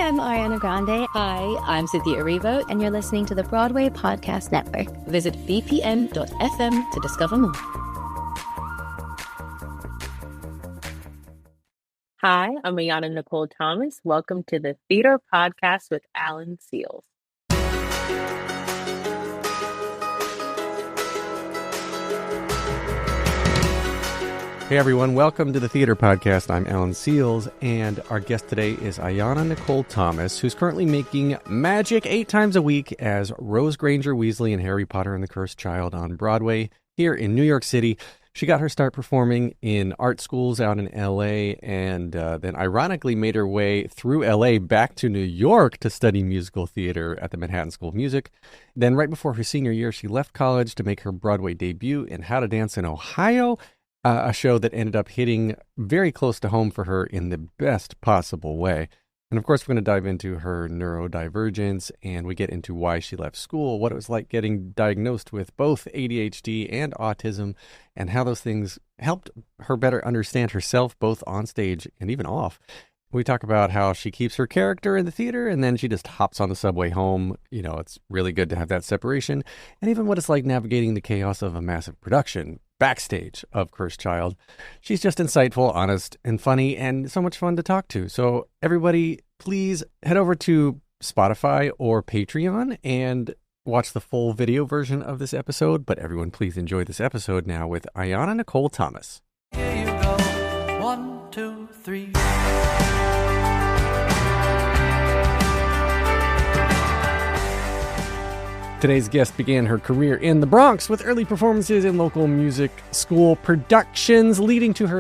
I'm Ariana Grande. Hi, I'm Cynthia Erivo. And you're listening to the Broadway Podcast Network. Visit bpn.fm to discover more. Hi, I'm Ayanna Nicole Thomas. Welcome to the Theater Podcast with Alan Seals. Hey everyone, welcome to the Theater Podcast. I'm Alan Seals, and our guest today is Ayanna Nicole Thomas, who's currently making magic 8 times a week as Rose Granger-Weasley in Harry Potter and the Cursed Child on Broadway here in New York City. She got her start performing in art schools out in L.A. and then ironically made her way through L.A. back to New York to study musical theater at the Manhattan School of Music. Then right before her senior year, she left college to make her Broadway debut in How to Dance in Ohio, a show that ended up hitting very close to home for her in the best possible way. And of course, we're going to dive into her neurodivergence, and we get into why she left school, what it was like getting diagnosed with both ADHD and autism, and how those things helped her better understand herself, both on stage and even off. We talk about how she keeps her character in the theater, and then she just hops on the subway home. You know, it's really good to have that separation, and even what it's like navigating the chaos of a massive production, backstage of Cursed Child. She's just insightful, honest, and funny, and so much fun to talk to. So everybody, please head over to Spotify or Patreon and watch the full video version of this episode. But everyone, please enjoy this episode now with Ayanna Nicole Thomas. Here you go. 1, 2, 3. Today's guest began her career in the Bronx with early performances in local music school productions, leading her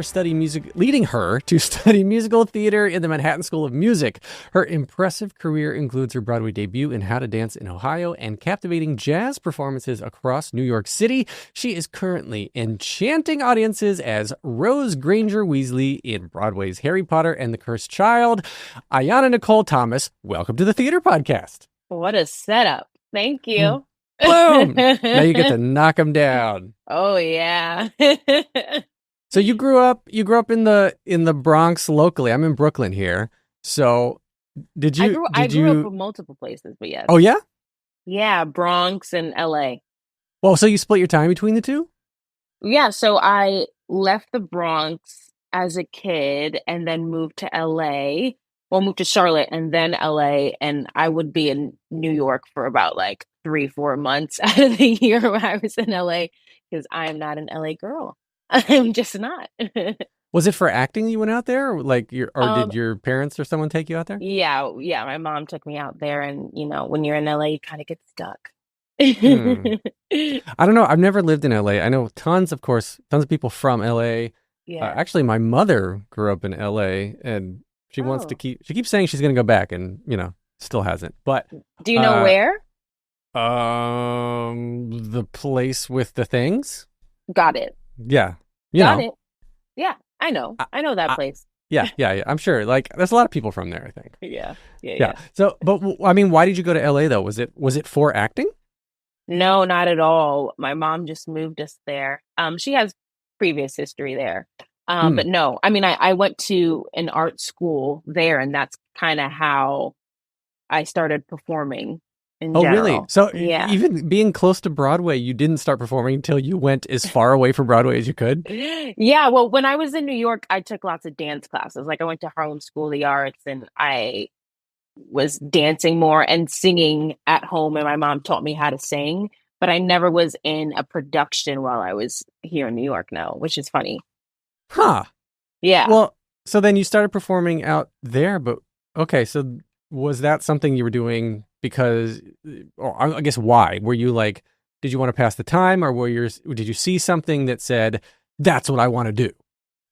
to study musical theater in the Manhattan School of Music. Her impressive career includes her Broadway debut in How to Dance in Ohio and captivating jazz performances across New York City. She is currently enchanting audiences as Rose Granger-Weasley in Broadway's Harry Potter and the Cursed Child. Ayanna Nicole Thomas, welcome to the Theater Podcast. What a setup. Thank you. Boom! Now you get to knock them down. Oh, yeah. So you grew up in the Bronx locally. I'm in Brooklyn here. So I grew up in multiple places, but yes. Oh, yeah? Yeah, Bronx and LA. Well, so you split your time between the two? Yeah, so I left the Bronx as a kid and then moved to LA. Well, moved to Charlotte and then LA, and I would be in New York for about like 3-4 months out of the year when I was in LA, because I am not an LA girl. I'm just not. Was it for acting you went out there, or did your parents or someone take you out there? Yeah, my mom took me out there, and you know, when you're in LA, you kind of get stuck. I don't know. I've never lived in LA. I know tons of people from LA. Yeah. Actually, my mother grew up in LA, and she keeps saying she's going to go back, and, you know, still hasn't. But do you know where? The place with the things. Got it. Yeah. Got it. Yeah, I know. I know that place. Yeah. I'm sure. Like, there's a lot of people from there, I think. Yeah. So, but I mean, why did you go to LA though? Was it for acting? No, not at all. My mom just moved us there. She has previous history there. But no, I mean, I went to an art school there, and that's kind of how I started performing in general. Really? So yeah. Even being close to Broadway, you didn't start performing until you went as far away from Broadway as you could? Yeah, well, when I was in New York, I took lots of dance classes. Like I went to Harlem School of the Arts, and I was dancing more and singing at home, and my mom taught me how to sing, but I never was in a production while I was here in New York, no, which is funny. Huh. Yeah. Well, so then you started performing out there, but okay, so was that something you were doing because, or I guess why? Were you like, did you want to pass the time, or did you see something that said, that's what I want to do?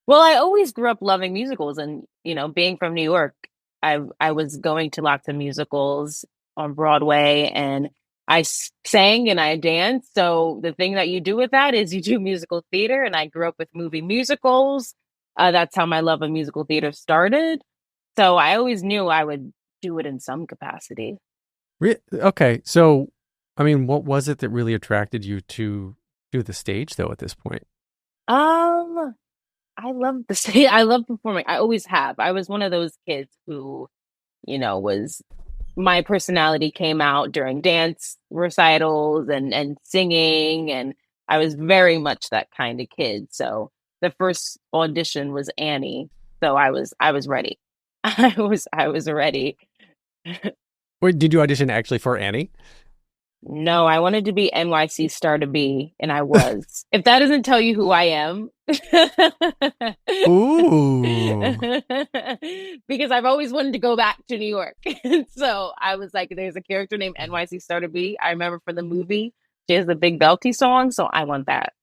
Well, I always grew up loving musicals, and, you know, being from New York, I was going to lots of musicals on Broadway, and I sang and I danced. So the thing that you do with that is you do musical theater, and I grew up with movie musicals. That's how my love of musical theater started. So I always knew I would do it in some capacity. Okay. So, I mean, what was it that really attracted you to do the stage though at this point? I love the stage. I love performing. I always have. I was one of those kids who was my personality came out during dance recitals and singing, and I was very much that kind of kid. So the first audition was Annie. So I was ready. I was ready. Wait, did you audition actually for Annie? No, I wanted to be NYC Star to be, and I was. If that doesn't tell you who I am. Ooh. Because I've always wanted to go back to New York. So I was like, there's a character named NYC Star to be. I remember from the movie, she has the Big Belty song, so I want that.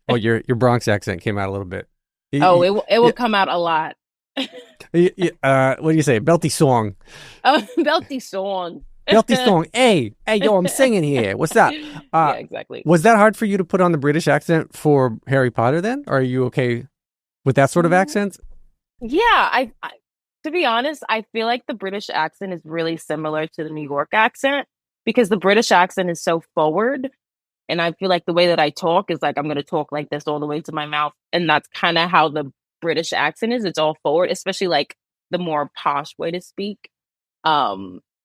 Oh, your Bronx accent came out a little bit. It will come out a lot. What do you say? Belty song. Oh, Belty song. Belty song. Hey, yo, I'm singing here. What's that? Yeah, exactly. Was that hard for you to put on the British accent for Harry Potter then? Or are you okay with that sort of accent? Yeah, I to be honest, I feel like the British accent is really similar to the New York accent because the British accent is so forward. And I feel like the way that I talk is like I'm going to talk like this all the way to my mouth. And that's kind of how the British accent is. It's all forward, especially like the more posh way to speak.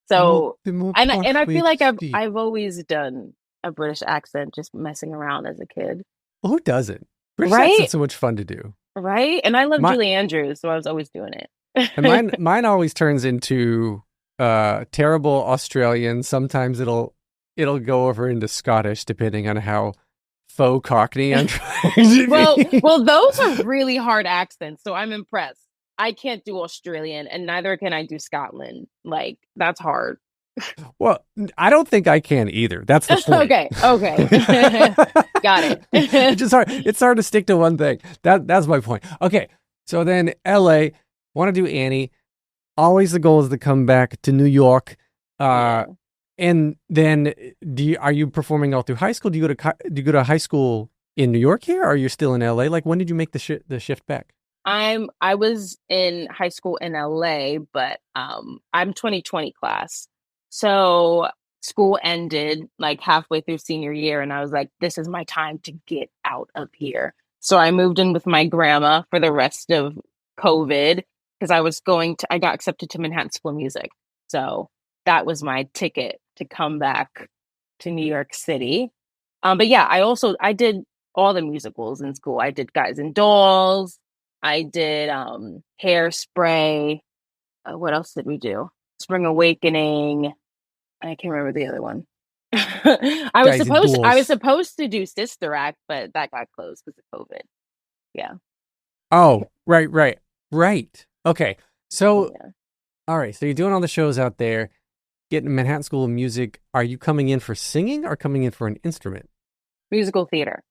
So and I feel like I've always done a British accent just messing around as a kid. Well, who doesn't? British Right? accent's so much fun to do. Right? And I love Julie Andrews, so I was always doing it. And mine always turns into terrible Australian. Sometimes it'll go over into Scottish, depending on how faux Cockney I'm trying to be. Well, those are really hard accents, so I'm impressed. I can't do Australian, and neither can I do Scotland. Like, that's hard. Well, I don't think I can either. That's the point. Okay. Got it. It's just hard. It's hard to stick to one thing. That's my point. Okay. So then LA, want to do Annie. Always the goal is to come back to New York. And then are you performing all through high school? Do you go to high school in New York here, or are you still in LA? Like, when did you make the shift back? I was in high school in LA, but I'm 2020 class. So school ended like halfway through senior year, and I was like, this is my time to get out of here. So I moved in with my grandma for the rest of COVID because I got accepted to Manhattan School of Music. So that was my ticket to come back to New York City. But yeah, I did all the musicals in school. I did Guys and Dolls. I did Hairspray. What else did we do? Spring Awakening. I can't remember the other one. I was supposed to do Sister Act, but that got closed because of COVID. Yeah. Oh, right. Okay. So, All right. So you're doing all the shows out there, getting Manhattan School of Music. Are you coming in for singing or coming in for an instrument? Musical theater.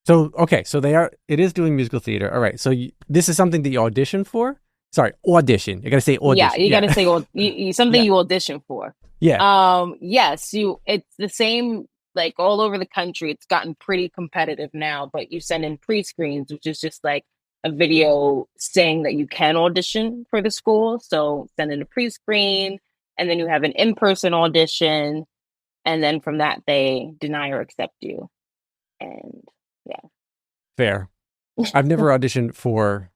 So, okay. So it is doing musical theater. All right. So this is something that you audition for? Sorry, audition. You got to say audition. Yeah, you got to say something you audition for. Yeah. Yes, it's the same like all over the country. It's gotten pretty competitive now, but you send in pre-screens, which is just like a video saying that you can audition for the school. So send in a pre-screen, and then you have an in-person audition, and then from that they deny or accept you. And yeah. Fair. I've never auditioned for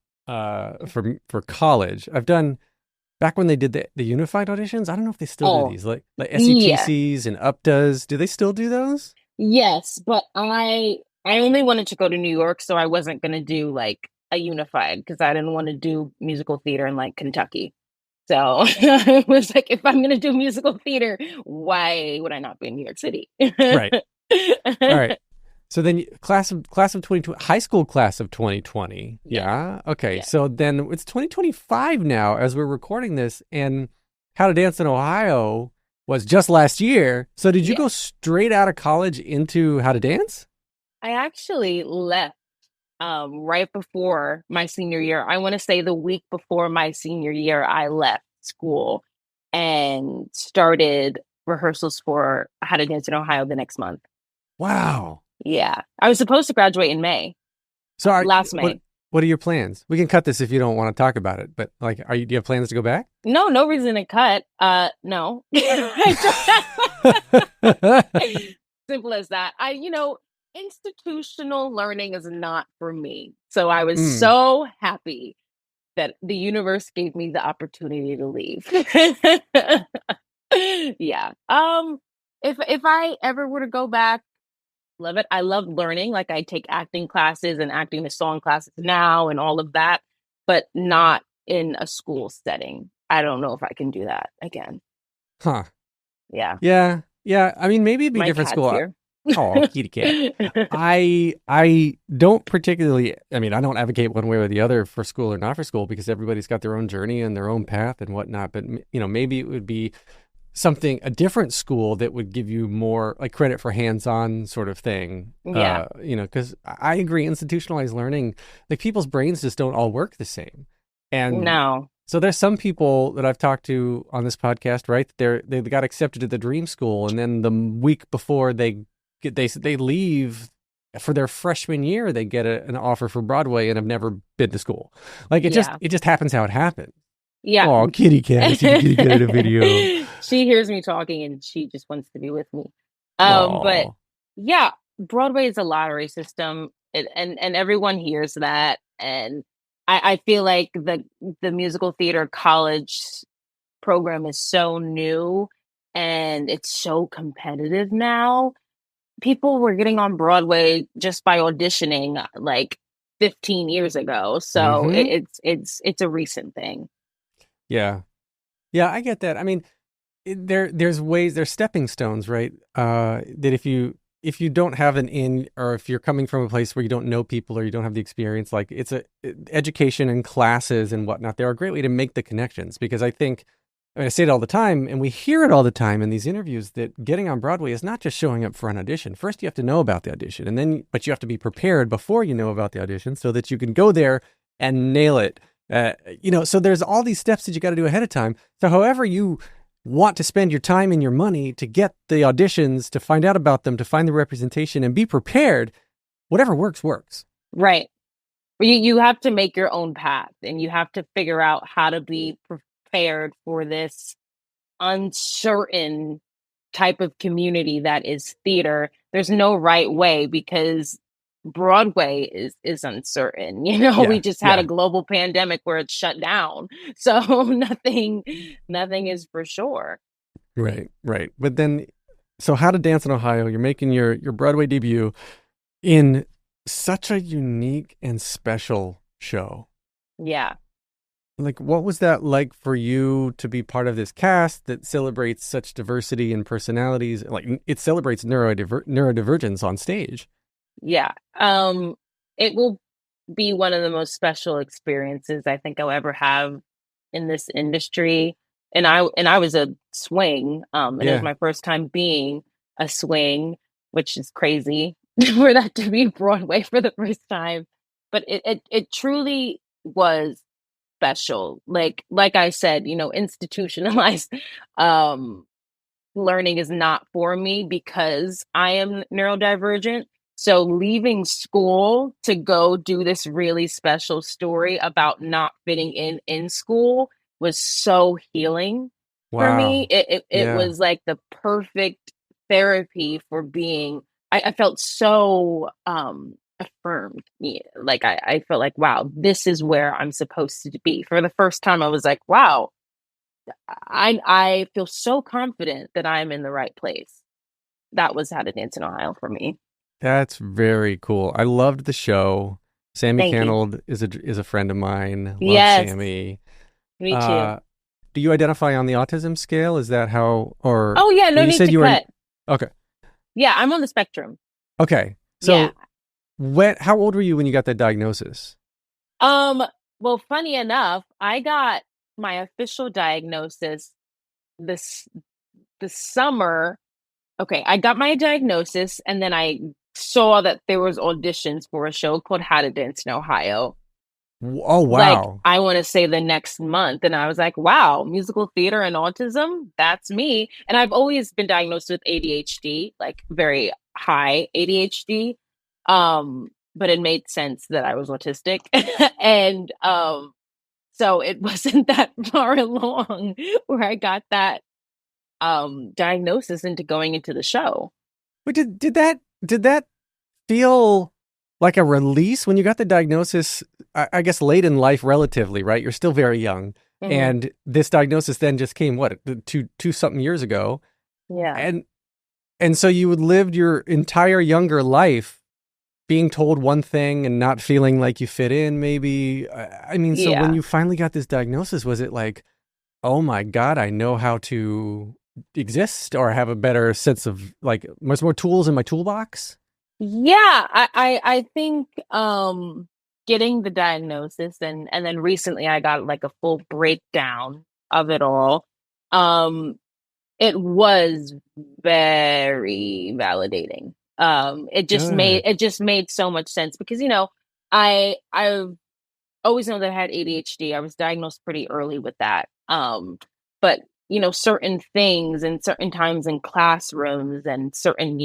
college. I've done back when they did the unified auditions. I don't know if they still do these, like SUTCs and UPDAs. Do they still do those? Yes, but I only wanted to go to New York, so I wasn't going to do like a unified because I didn't want to do musical theater in like Kentucky. So I was like, if I'm going to do musical theater, why would I not be in New York City? Right. All right. So then class of 2020, high school class of 2020. Yeah. Okay. Yeah. So then it's 2025 now as we're recording this, and How to Dance in Ohio was just last year. So did you go straight out of college into How to Dance? I actually left right before my senior year. I want to say the week before my senior year, I left school and started rehearsals for How to Dance in Ohio the next month. Wow. Yeah. I was supposed to graduate in May. So last May. What are your plans? We can cut this if you don't want to talk about it, but like, do you have plans to go back? No reason to cut. No. Simple as that. Institutional learning is not for me. So I was so happy that the universe gave me the opportunity to leave. Yeah. If I ever were to go back, love it. I love learning. Like I take acting classes and acting to song classes now and all of that, but not in a school setting. I don't know if I can do that again. Huh. Yeah. Yeah. Yeah. I mean, maybe it'd be a My different cat's school. here. Oh, kitty cat. I don't particularly, I mean, I don't advocate one way or the other for school or not for school because everybody's got their own journey and their own path and whatnot. But, maybe it would be a different school that would give you more like credit for hands-on sort of thing. Yeah. Because I agree, institutionalized learning, like people's brains just don't all work the same. And No. so there's some people that I've talked to on this podcast, right? They got accepted to the dream school, and then the week before they leave for their freshman year, they get an offer for Broadway and have never been to school. Like it just happens how it happens. Yeah. Oh, kitty cat, kitty cat in a video. She hears me talking and she just wants to be with me. Aw. But yeah, Broadway is a lottery system, and everyone hears that. And I feel like the musical theater college program is so new and it's so competitive now. People were getting on Broadway just by auditioning like 15 years ago. So Mhm. it's a recent thing. Yeah. Yeah, I get that. I mean, there's stepping stones, right? That if you don't have an in, or if you're coming from a place where you don't know people or you don't have the experience, like education and classes and whatnot, they're a great way to make the connections. Because I think, I say it all the time, and we hear it all the time in these interviews, that getting on Broadway is not just showing up for an audition. First, you have to know about the audition, but you have to be prepared before you know about the audition so that you can go there and nail it. So there's all these steps that you got to do ahead of time. So however you want to spend your time and your money to get the auditions, to find out about them, to find the representation and be prepared, whatever works. Right. You have to make your own path, and you have to figure out how to be prepared for this uncertain type of community that is theater. There's no right way because Broadway is uncertain. We just had a global pandemic where it's shut down. So nothing is for sure. Right. But then, so How to Dance in Ohio, you're making your Broadway debut in such a unique and special show. Yeah. Like, what was that like for you to be part of this cast that celebrates such diversity and personalities? Like, it celebrates neurodivergence on stage. Yeah. It will be one of the most special experiences I think I'll ever have in this industry. And I was a swing. And it was my first time being a swing, which is crazy for that to be Broadway for the first time. But it truly was special. Like I said, institutionalized learning is not for me because I am neurodivergent. So leaving school to go do this really special story about not fitting in school was so healing for me. It was like the perfect therapy for being, I felt so affirmed. Yeah, like I felt like, wow, this is where I'm supposed to be. For the first time, I was like, wow, I feel so confident that I'm in the right place. That was How to Dance in Ohio for me. That's very cool. I loved the show. Sammy Thank you. Canold is a friend of mine. Love Yes. Sammy. Me too. Do you identify on the autism scale? Is that how, or? Oh yeah, no you need said to you cut. Okay. Yeah, I'm on the spectrum. Okay. So Yeah. how old were you when you got that diagnosis? Well, funny enough, I got my official diagnosis the summer. Okay, I got my diagnosis and then I saw that there was auditions for a show called How to Dance in Ohio. Oh, Like, wow. I want to say the next month. And I was like, wow, musical theater and autism, that's me. And I've always been diagnosed with ADHD, like very high ADHD. But it made sense that I was autistic. And so it wasn't that far along where I got that diagnosis into going into the show. But did that feel like a release when you got the diagnosis, I guess late in life relatively, right? You're still very young. Mhm. And this diagnosis then just came, what, two something years ago. Yeah. And so you would lived your entire younger life being told one thing and not feeling like you fit in, maybe. I mean, so when you finally got this diagnosis, was it like, oh my God, I know how to exist or have a better sense of like much more tools in my toolbox? Yeah, I think getting the diagnosis and then recently I got like a full breakdown of it all. It was very validating. It just made so much sense because I've always known that I had ADHD. I was diagnosed pretty early with that. But certain things and certain times in classrooms and certain,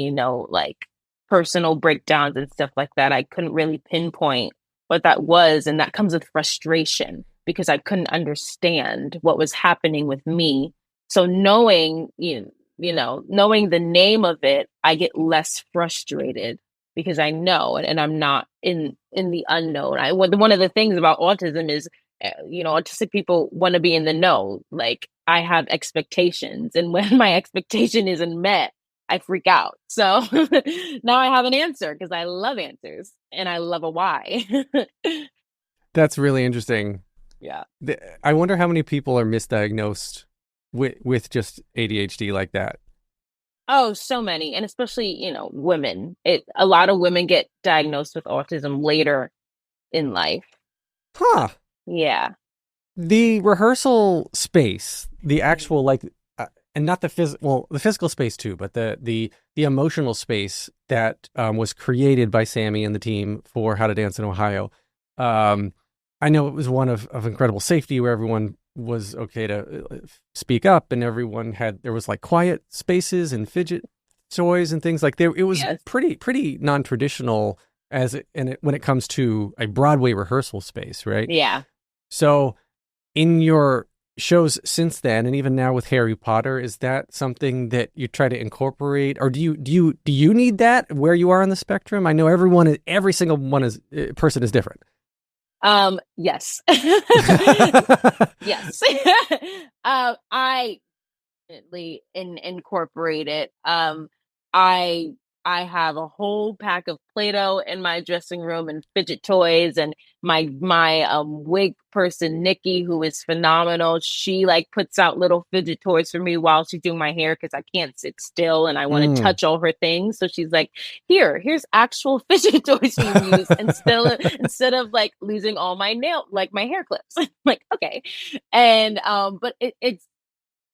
like personal breakdowns and stuff like that, I couldn't really pinpoint what that was. And that comes with frustration because I couldn't understand what was happening with me. So knowing, knowing the name of it, I get less frustrated because I know and I'm not in the unknown. One of the things about autism is autistic people want to be in the know. Like I have expectations, and when my expectation isn't met, I freak out. So now I have an answer because I love answers and I love a why. That's really interesting. Yeah. I wonder how many people are misdiagnosed with just ADHD like that. Oh, so many. And especially, women. A lot of women get diagnosed with autism later in life. Huh. Yeah. The rehearsal space, the actual and not the the physical space too, but the emotional space that was created by Sammy and the team for How to Dance in Ohio. I know it was one of incredible safety where everyone was okay to speak up and there was like quiet spaces and fidget toys and things like it was pretty non-traditional when it comes to a Broadway rehearsal space, right? Yeah. So in your shows since then, and even now with Harry Potter, is that something that you try to incorporate, or do you need that where you are on the spectrum? I know every single person is different. Yes. Yes. I definitely incorporate it. I have a whole pack of Play-Doh in my dressing room and fidget toys, and my wig person Nikki, who is phenomenal, she like puts out little fidget toys for me while she's doing my hair because I can't sit still and I want to touch all her things. So she's like, here's actual fidget toys you use instead of like losing all my my hair clips. Like, okay. And but it's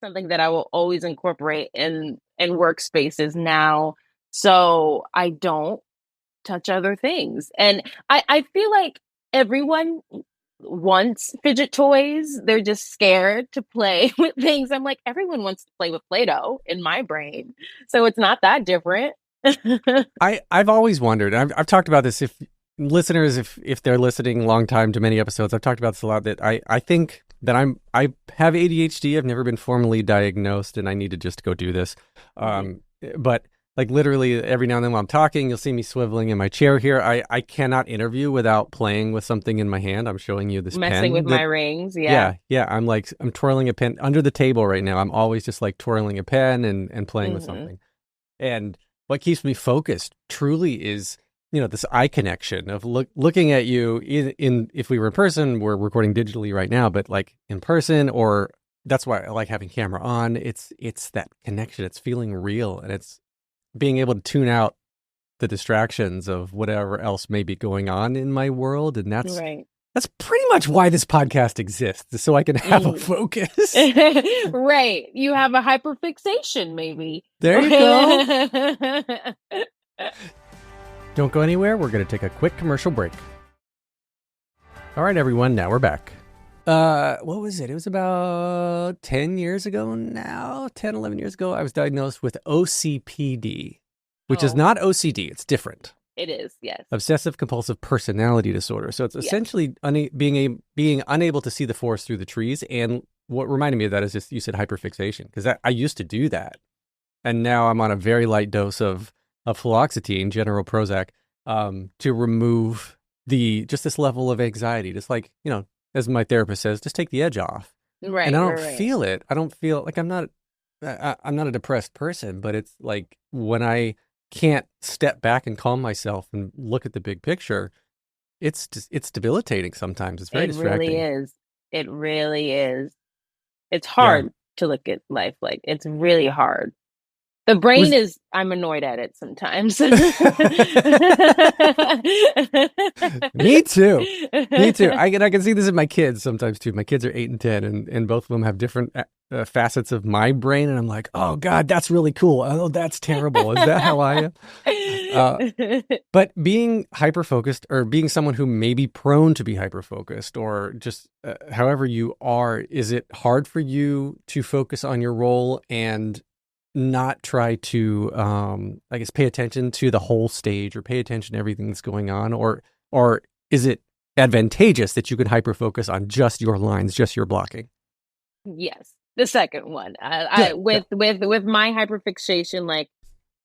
something that I will always incorporate in workspaces now. So I don't touch other things. And I feel like everyone wants fidget toys. They're just scared to play with things. I'm like, everyone wants to play with Play-Doh in my brain. So it's not that different. I've always wondered, I've talked about this, if listeners, if they're listening long time to many episodes, I've talked about this a lot, that I think that I have ADHD. I've never been formally diagnosed and I need to just go do this. But like literally every now and then while I'm talking, you'll see me swiveling in my chair here. I cannot interview without playing with something in my hand. I'm showing you this Messing pen. with my rings. Yeah. Yeah. I'm twirling a pen under the table right now. I'm always just like twirling a pen and playing with something. And what keeps me focused truly is, this eye connection of looking at you in if we were in person, we're recording digitally right now, but like in person, or that's why I like having camera on. It's that connection. It's feeling real, and it's being able to tune out the distractions of whatever else may be going on in my world. And that's pretty much why this podcast exists, so I can have a focus. Right. You have a hyperfixation, maybe. There you go. Don't go anywhere. We're going to take a quick commercial break. All right, everyone. Now we're back. What was it? It was about 10 years ago now, 10, 11 years ago. I was diagnosed with OCPD, which is not OCD. It's different. It is, yes. Obsessive compulsive personality disorder. So it's essentially being unable to see the forest through the trees. And what reminded me of that is just, you said hyperfixation, because I used to do that. And now I'm on a very light dose of fluoxetine, General Prozac, to remove just this level of anxiety. Just like, as my therapist says, just take the edge off. Right. And I don't right. feel it. I don't feel like I'm not a depressed person, but it's like when I can't step back and calm myself and look at the big picture, it's debilitating sometimes. It's very distracting. Really is. It really is. It's hard to look at life like it's really hard. The brain I'm annoyed at it sometimes. Me too. I can see this in my kids sometimes too. My kids are 8 and 10, and both of them have different facets of my brain. And I'm like, oh God, that's really cool. Oh, that's terrible. Is that how I am? But being hyper-focused, or being someone who may be prone to be hyper-focused, or just however you are, is it hard for you to focus on your role and not try to, I guess, pay attention to the whole stage, or pay attention to everything that's going on? Or is it advantageous that you can hyper-focus on just your lines, just your blocking? Yes. The second one. With my hyperfixation, like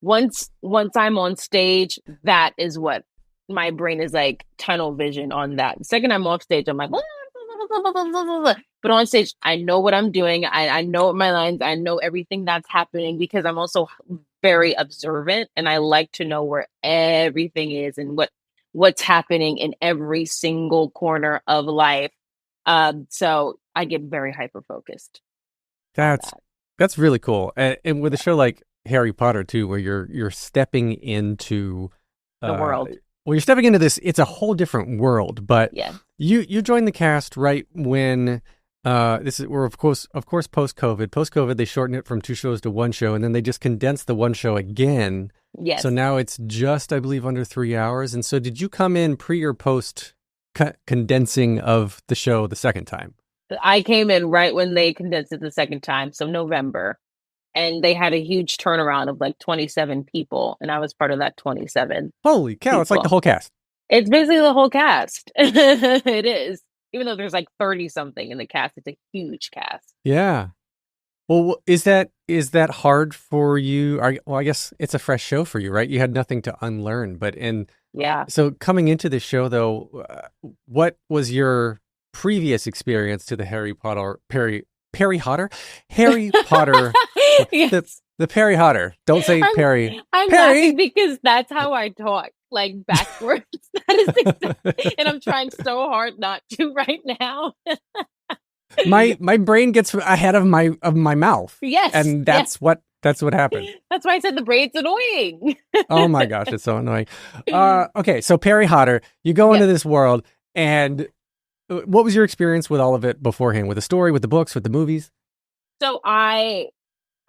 once I'm on stage, that is what my brain is like, tunnel vision on that. The second I'm off stage, I'm like, but on stage, I know what I'm doing. I know my lines. I know everything that's happening, because I'm also very observant, and I like to know where everything is and what's happening in every single corner of life. So I get very hyper focused. That's really cool. And with a show like Harry Potter too, where you're stepping into the world. Well, you're stepping into this. It's a whole different world. But yeah. You joined the cast right when we're of course post-COVID. Post-COVID, they shortened it from 2 shows to 1 show, and then they just condensed the 1 show again. Yes. So now it's just, I believe, under 3 hours. And so did you come in pre or post condensing of the show the second time? I came in right when they condensed it the second time, so November. And they had a huge turnaround of like 27 people, and I was part of that 27. Holy cow, people. It's like the whole cast. It's basically the whole cast. It is. Even though there's like 30-something in the cast, it's a huge cast. Yeah. Well, is that hard for you? Well, I guess it's a fresh show for you, right? You had nothing to unlearn. Yeah. So coming into the show, though, what was your previous experience to the Harry Potter, Harry Potter? Yes. The Perry Potter. Don't say Perry. I'm Perry. laughing because that's how I talk, like backwards. That is exactly, and I'm trying so hard not to right now. My brain gets ahead of my mouth. Yes. And that's what happened. That's why I said the brain's annoying. Oh my gosh, it's so annoying. Okay, so Perry Potter, you go into this world, and what was your experience with all of it beforehand? With the story, with the books, with the movies? So I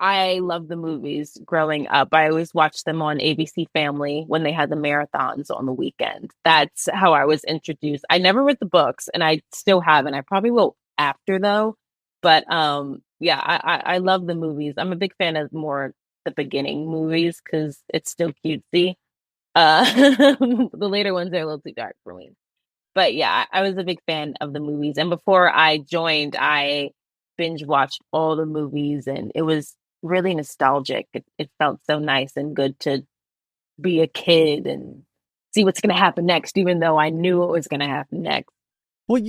love the movies growing up. I always watched them on ABC Family when they had the marathons on the weekend. That's how I was introduced. I never read the books, and I still haven't. I probably will after, though. But I love the movies. I'm a big fan of more the beginning movies because it's still cutesy. The later ones are a little too dark for me. But yeah, I was a big fan of the movies. And before I joined, I binge watched all the movies, and it was really nostalgic. It felt so nice and good to be a kid and see what's going to happen next, even though I knew what was going to happen next. Well,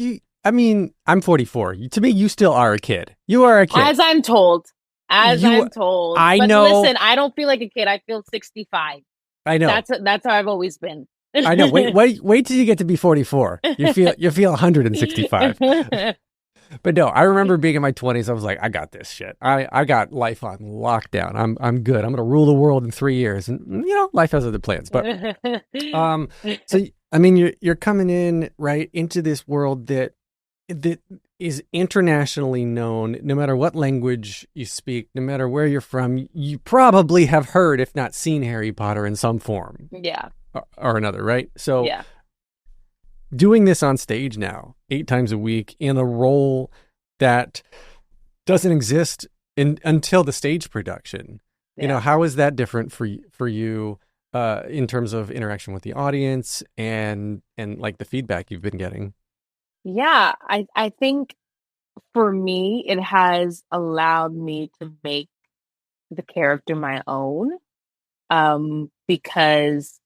I'm 44. To me, you still are a kid. You are a kid. As I'm told. I know. Listen, I don't feel like a kid. I feel 65. I know. That's how I've always been. I know. Wait till you get to be 44. You feel 165. But no, I remember being in my 20s. I was like, I got this shit. I got life on lockdown. I'm good. I'm going to rule the world in 3 years. And life has other plans. But so I mean, you're coming in right into this world that is internationally known. No matter what language you speak, no matter where you're from, you probably have heard, if not seen, Harry Potter in some form. Yeah. Or another, right? So yeah. Doing this on stage now 8 times a week in a role that doesn't exist until the stage production. Yeah. How is that different for you in terms of interaction with the audience and like the feedback you've been getting? Yeah, I think for me, it has allowed me to make the character my own, because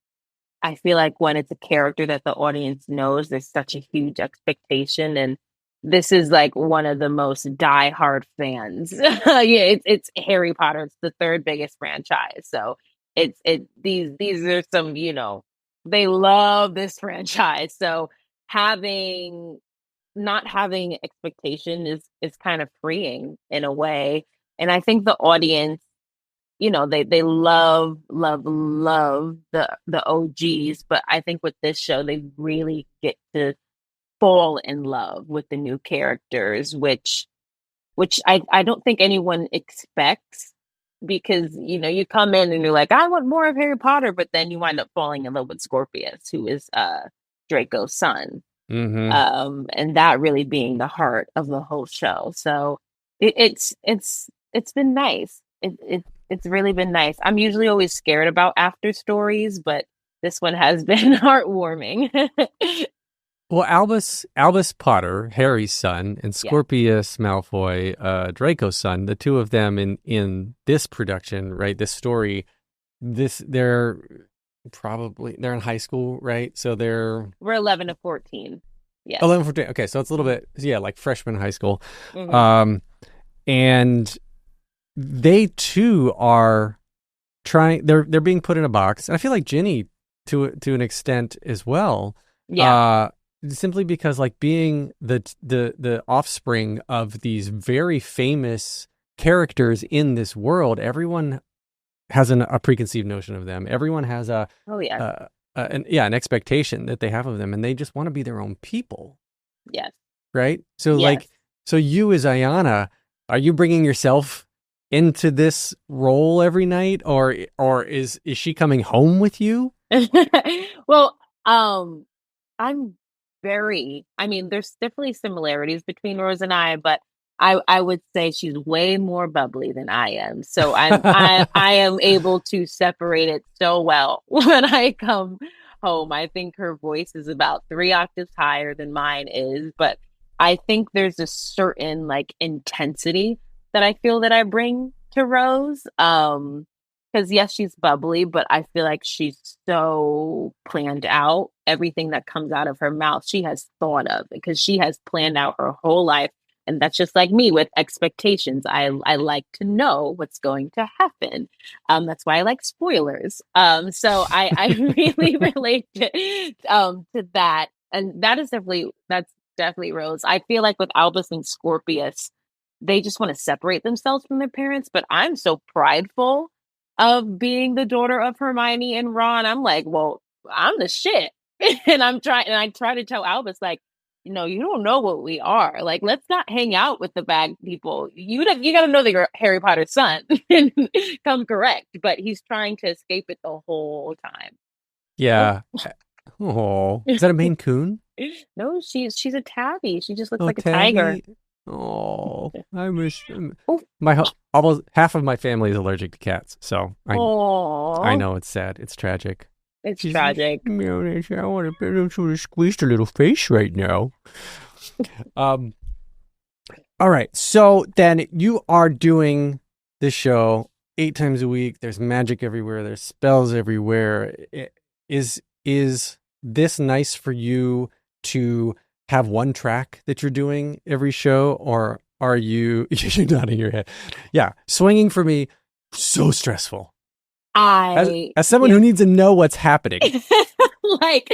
I feel like when it's a character that the audience knows, there's such a huge expectation, and this is like one of the most diehard fans. Yeah, it's Harry Potter. It's the third biggest franchise, so these are some, they love this franchise. So having not having expectation is kind of freeing in a way, and I think the audience, they love the OGs, but I think with this show they really get to fall in love with the new characters, which I don't think anyone expects, because you come in and you're like, I want more of Harry Potter, but then you wind up falling in love with Scorpius, who is Draco's son. And that really being the heart of the whole show. So it's been nice. It's really been nice. I'm usually always scared about after stories, but this one has been heartwarming. Well, Albus Potter, Harry's son, and Scorpius Malfoy, Draco's son, the two of them in this production, right? This story, they're in high school, right? So we're 11 to 14. Yeah. 11 to 14. Okay, so it's a little bit, like freshman high school. And they too are trying, they're being put in a box. And I feel like Ginny to an extent as well. Yeah. Simply because like being the offspring of these very famous characters in this world, everyone has a preconceived notion of them. Everyone has an expectation that they have of them, and they just want to be their own people. Yes. Right? So so you as Ayanna, are you bringing yourself into this role every night, or is she coming home with you? Well, I'm there's definitely similarities between Rose and I, but I would say she's way more bubbly than I am. So I am able to separate it so well when I come home. I think her voice is about 3 octaves higher than mine is, but I think there's a certain like intensity that I feel that I bring to Rose. Because yes, she's bubbly, but I feel like she's so planned out. Everything that comes out of her mouth, she has thought of, because she has planned out her whole life. And that's just like me with expectations. I like to know what's going to happen. That's why I like spoilers. So I really relate to that. And that's definitely Rose. I feel like with Albus and Scorpius, they just want to separate themselves from their parents. But I'm so prideful of being the daughter of Hermione and Ron. I'm like, well, I'm the shit. And I try to tell Albus, like, you don't know what we are. Like, let's not hang out with the bad people. You got to know that you're Harry Potter's son and come correct. But he's trying to escape it the whole time. Yeah. Oh, is that a Maine Coon? No, she's a tabby. She just looks like a tiger. Oh, I wish almost half of my family is allergic to cats, so I know it's sad. It's tragic. It's tragic. I want to squeeze a little face right now. All right. So then you are doing this show 8 times a week. There's magic everywhere. There's spells everywhere. Is this nice for you to have one track that you're doing every show, or are you're nodding your head? Yeah. Swinging for me, so stressful. As someone who needs to know what's happening. Like,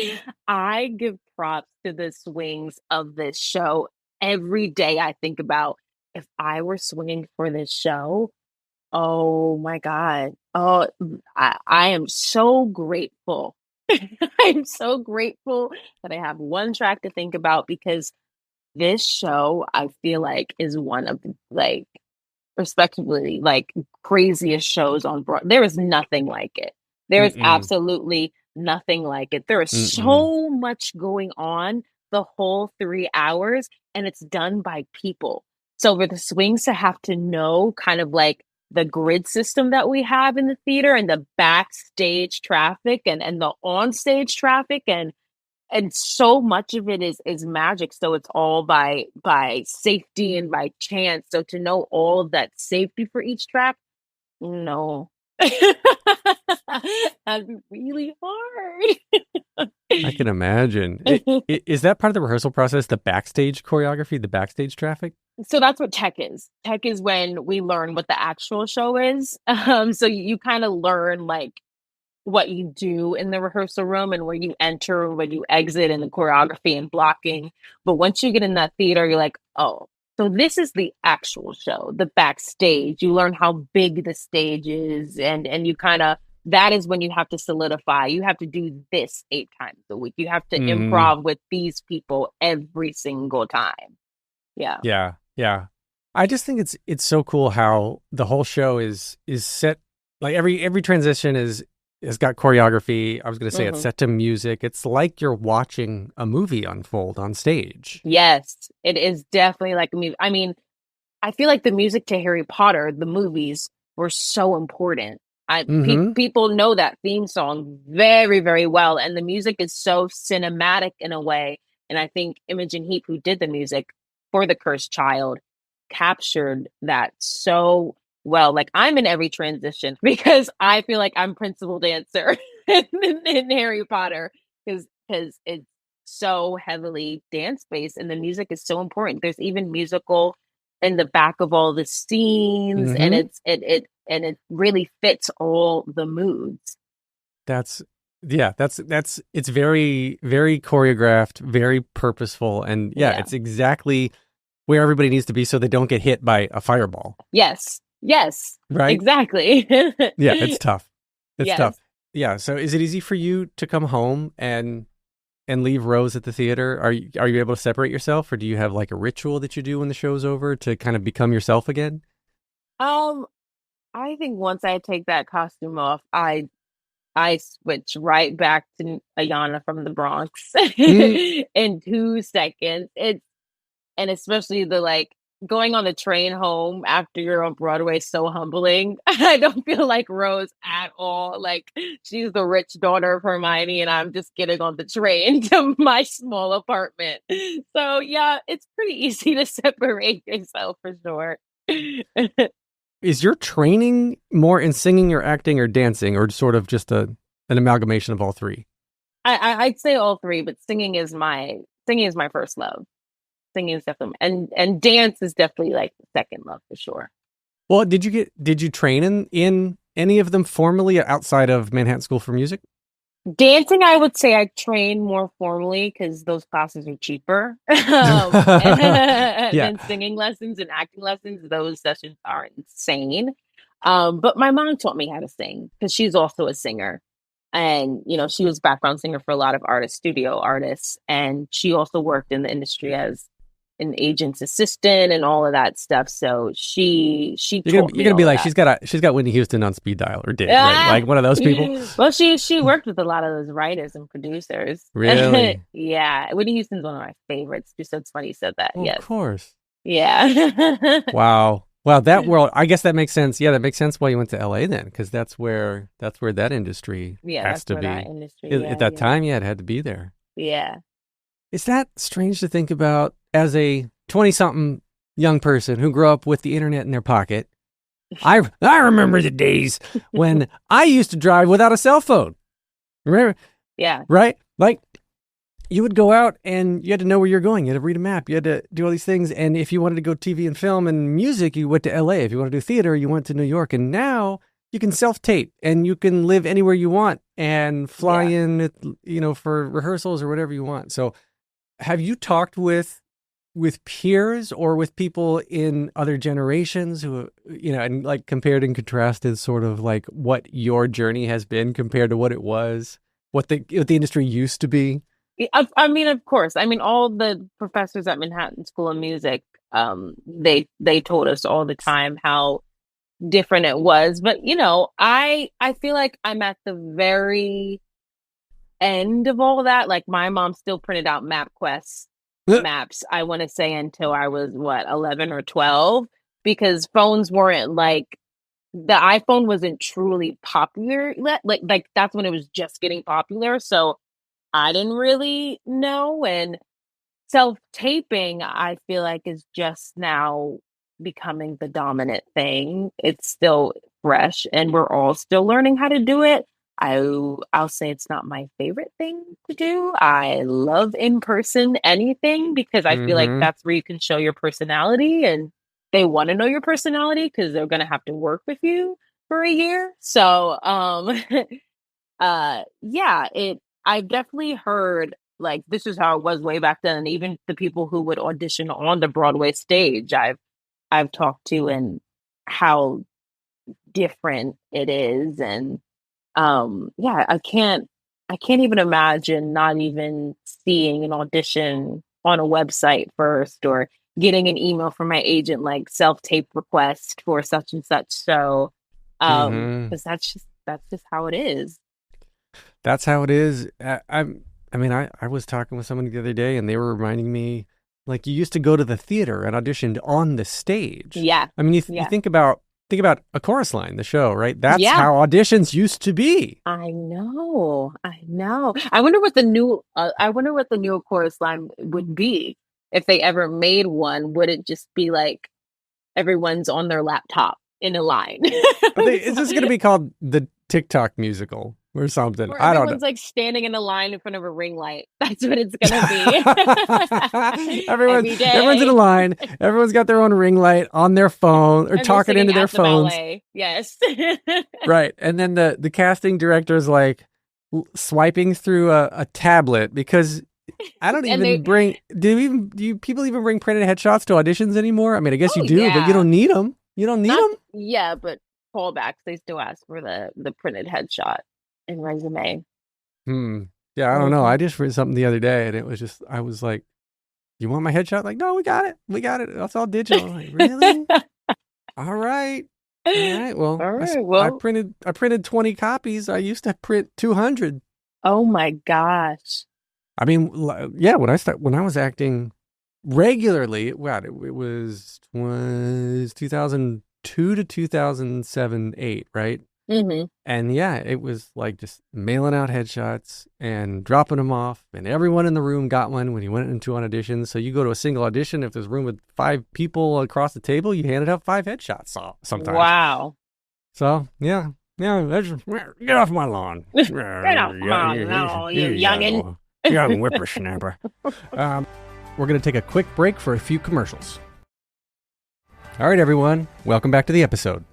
I give props to the swings of this show. Every day I think about, if I were swinging for this show, oh my God. Oh, I am so grateful. I'm so grateful that I have one track to think about, because this show, I feel like, is one of like, respectively, like, craziest shows on Broadway. There is nothing like it. There is absolutely nothing like it. There is so much going on the whole 3 hours, and it's done by people. So for the swings to have to know kind of like the grid system that we have in the theater, and the backstage traffic and the onstage traffic, and so much of it is magic. So it's all by safety and by chance. So to know all of that safety for each track, no. That'd be really hard. I can imagine. Is that part of the rehearsal process, the backstage choreography, the backstage traffic? So that's what tech is. Tech is when we learn what the actual show is. So you kind of learn like what you do in the rehearsal room and where you enter and where you exit and the choreography and blocking. But once you get in that theater, you're like, oh, so this is the actual show, the backstage. You learn how big the stage is, and you kind of, that is when you have to solidify. You have to do this 8 times a week. You have to improv with these people every single time. Yeah. Yeah. Yeah. I just think it's so cool how the whole show is set, like every transition has got choreography. I was going to say it's set to music. It's like you're watching a movie unfold on stage. Yes, it is definitely like a movie. I mean, I feel like the music to Harry Potter, the movies, were so important. People know that theme song very, very well. And the music is so cinematic in a way. And I think Imogen Heap, who did the music for The Cursed Child, captured that so well. Like, I'm in every transition because I feel like I'm principal dancer in Harry Potter because it's so heavily dance based and the music is so important. There's even musical in the back of all the scenes, and it really fits all the moods. That's it's very, very choreographed, very purposeful, and it's exactly where everybody needs to be so they don't get hit by a fireball. Yes. Right. Exactly. Yeah, it's tough. It's tough. Yeah. So is it easy for you to come home and leave Rose at the theater? Are you able to separate yourself, or do you have like a ritual that you do when the show's over to kind of become yourself again? I think once I take that costume off, I switch right back to Ayanna from the Bronx in 2 seconds. And especially the like going on the train home after you're on Broadway is so humbling. I don't feel like Rose at all. Like, she's the rich daughter of Hermione and I'm just getting on the train to my small apartment. So yeah, it's pretty easy to separate yourself for sure. Is your training more in singing or acting or dancing, or sort of just an amalgamation of all 3? I'd say all 3, but singing is my first love. Singing is definitely, and dance is definitely like the second love for sure. Well, did you train in any of them formally outside of Manhattan School for Music? Dancing, I would say I train more formally because those classes are cheaper than singing lessons and acting lessons. Those sessions are insane. But my mom taught me how to sing because she's also a singer. And, she was background singer for a lot of artists, studio artists. And she also worked in the industry as an agent's assistant and all of that stuff. So she you're gonna be like, she's got Whitney Houston on speed dial, or did, right? Like one of those people. Well, she worked with a lot of those writers and producers. Really? Yeah. Whitney Houston's one of my favorites. Just so it's funny you said that. Well, yes. Of course. Yeah. Wow. That world, I guess that makes sense. Yeah, that makes sense why you went to LA then, because that's where that industry has to be. At that time, it had to be there. Yeah. Is that strange to think about as a 20-something young person who grew up with the internet in their pocket? I remember the days when I used to drive without a cell phone. Remember? Yeah. Right? Like, you would go out and you had to know where you're going. You had to read a map. You had to do all these things. And if you wanted to go TV and film and music, you went to LA. If you want to do theater, you went to New York. And now you can self-tape and you can live anywhere you want and fly in, for rehearsals or whatever you want. So have you talked with peers or with people in other generations who, and like compared and contrasted sort of like what your journey has been compared to what it was, what the industry used to be? I mean, of course. I mean, all the professors at Manhattan School of Music, they told us all the time how different it was. But, I feel like I'm at the very end of all that. Like, my mom still printed out MapQuest maps, I want to say, until I was 11 or 12, because phones weren't like, the iPhone wasn't truly popular. Like that's when it was just getting popular. So I didn't really know. And self-taping, I feel like, is just now becoming the dominant thing. It's still fresh and we're all still learning how to do it. I'll say it's not my favorite thing to do. I love in-person anything because I feel like that's where you can show your personality, and they want to know your personality because they're going to have to work with you for a year. So, I've definitely heard like this is how it was way back then. And even the people who would audition on the Broadway stage, I've talked to, and how different it is. And I can't even imagine not even seeing an audition on a website first, or getting an email from my agent like self-tape request for such and such. So because that's just how it is. That's how it is. I was talking with someone the other day, and they were reminding me, like, you used to go to the theater and auditioned on the stage. Yeah. I mean, you think about A Chorus Line, the show, right? That's how auditions used to be. I know. I wonder what the new Chorus Line would be if they ever made one. Would it just be like everyone's on their laptop in a line? Is this going to be called the TikTok musical or something? Or I don't know. everyone's like standing in a line in front of a ring light. That's what it's going to be. Everyone's in a line. Everyone's got their own ring light on their phone, or talking into their phones. Yes. Right. And then the casting director is like swiping through a tablet, because I don't even bring. Do people even bring printed headshots to auditions anymore? I mean, I guess you do, but you don't need them. You don't need them. Yeah, but callbacks, they still ask for the printed headshot and resume. Yeah, I don't know. I just read something the other day, and it was just, I was like, "You want my headshot?" Like, no, we got it. That's all digital. I'm like, really? All right. Well, I printed 20 copies. I used to print 200. Oh my gosh. I mean, yeah. When I was acting regularly, it was 2002 to 2007, 8, right? Mm-hmm. And yeah, it was like just mailing out headshots and dropping them off, and everyone in the room got one when you went into an audition. So you go to a single audition, if there's a room with 5 people across the table, you handed out 5 headshots sometimes. Wow. So yeah, just, get off my lawn. Get off my lawn, you youngin'. Young whippersnapper. We're going to take a quick break for a few commercials. All right, everyone. Welcome back to the episode.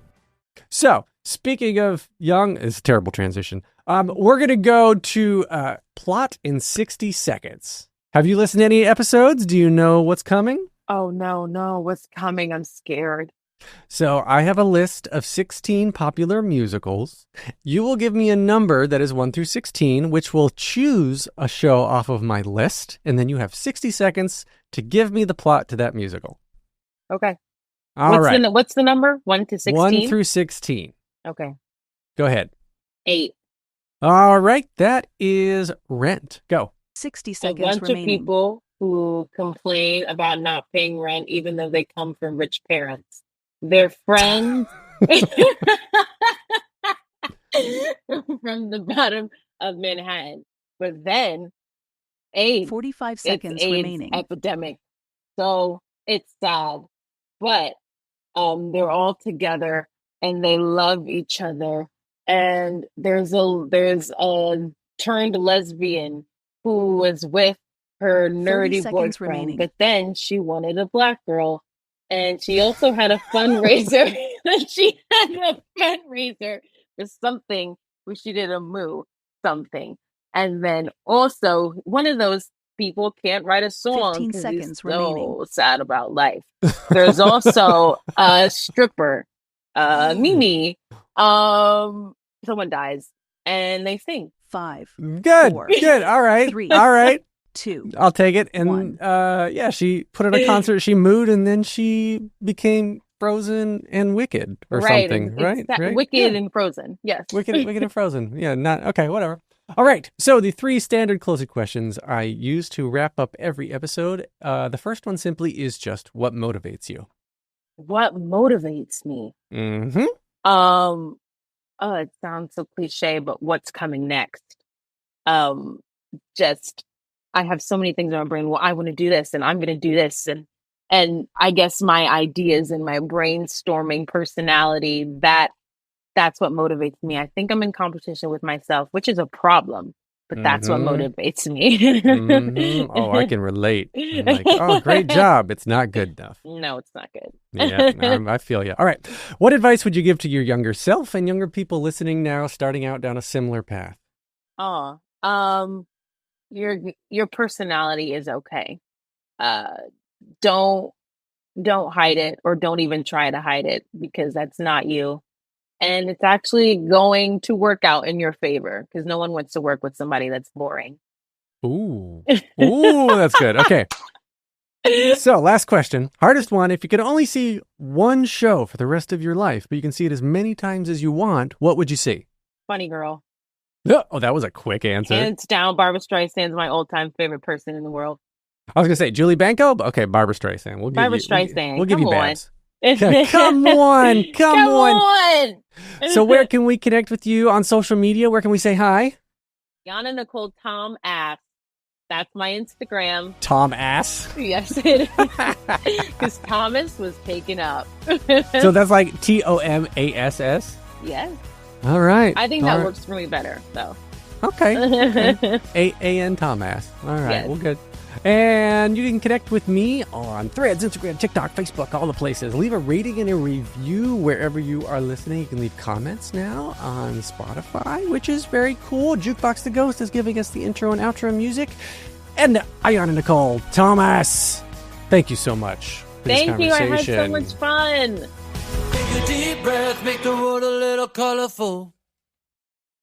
So, speaking of young, it's a terrible transition. We're going to go to Plot in 60 Seconds. Have you listened to any episodes? Do you know what's coming? Oh, no. What's coming? I'm scared. So I have a list of 16 popular musicals. You will give me a number that is 1 through 16, which will choose a show off of my list. And then you have 60 seconds to give me the plot to that musical. Okay. All right. What's the number? 1 to 16? 1 through 16. Okay. Go ahead. 8. All right. That is Rent. Go. 60 seconds remaining. A bunch remaining. of people who complain about not paying rent even though they come from rich parents. Their friends from the bottom of Manhattan. But then AIDS. 45 seconds AIDS remaining. Epidemic. So it's sad. But they're all together and they love each other. And there's a turned lesbian who was with her nerdy boyfriend, remaining. but then she wanted a black girl. And she also had a fundraiser. She had a fundraiser for something where she did a moo something. And then also one of those people can't write a song 15 because seconds he's so remaining. sad about life. There's also a stripper, Mimi. Someone dies and they sing. 5. Good. 4, Good. All right. 3. All right. 2. I'll take it. And 1. she put on a concert, she mooed, and then she became Frozen and Wicked or something, right? Wicked and Frozen. Yes. Wicked and Frozen. Yeah, okay, whatever. All right. So the 3 standard closing questions I use to wrap up every episode. The first one simply is just, what motivates you? What motivates me? Mm-hmm. It sounds so cliche, but what's coming next? I have so many things in my brain. Well, I want to do this and I'm going to do this. And I guess my ideas and my brainstorming personality, that that's what motivates me. I think I'm in competition with myself, which is a problem, but that's what motivates me. Oh, I can relate. I'm like, oh, great job. It's not good enough. No, it's not good. Yeah, no, I feel you. All right. What advice would you give to your younger self and younger people listening now, starting out down a similar path? Oh, your personality is okay. Don't hide it, or don't even try to hide it, because that's not you. And it's actually going to work out in your favor, because no one wants to work with somebody that's boring. Ooh. Ooh, that's good. Okay. So, last question. Hardest one. If you could only see one show for the rest of your life, but you can see it as many times as you want, what would you see? Funny Girl. Oh, that was a quick answer. Hands down, Barbara Streisand's my all-time favorite person in the world. I was going to say Julie Banco, but okay, Barbara Streisand. Streisand. We'll give you Come on. Babs. Come on. Come on. So where can we connect with you on social media? Where can we say hi? Ayanna Nicole Thomas. That's my Instagram. Tom Ass. Yes, it is. Because Thomas was taken up. So that's like TOMASS? Yes. All right. I think that works for me better, though. Okay. A-N Thomas. All right. Yes. Well, good. And you can connect with me on Threads, Instagram, TikTok, Facebook, all the places. Leave a rating and a review wherever you are listening. You can leave comments now on Spotify, which is very cool. Jukebox the Ghost is giving us the intro and outro music. And Ayanna Nicole Thomas, thank you so much for this Thank you. I conversation. had so much fun. Take a deep breath, make the world a little colorful.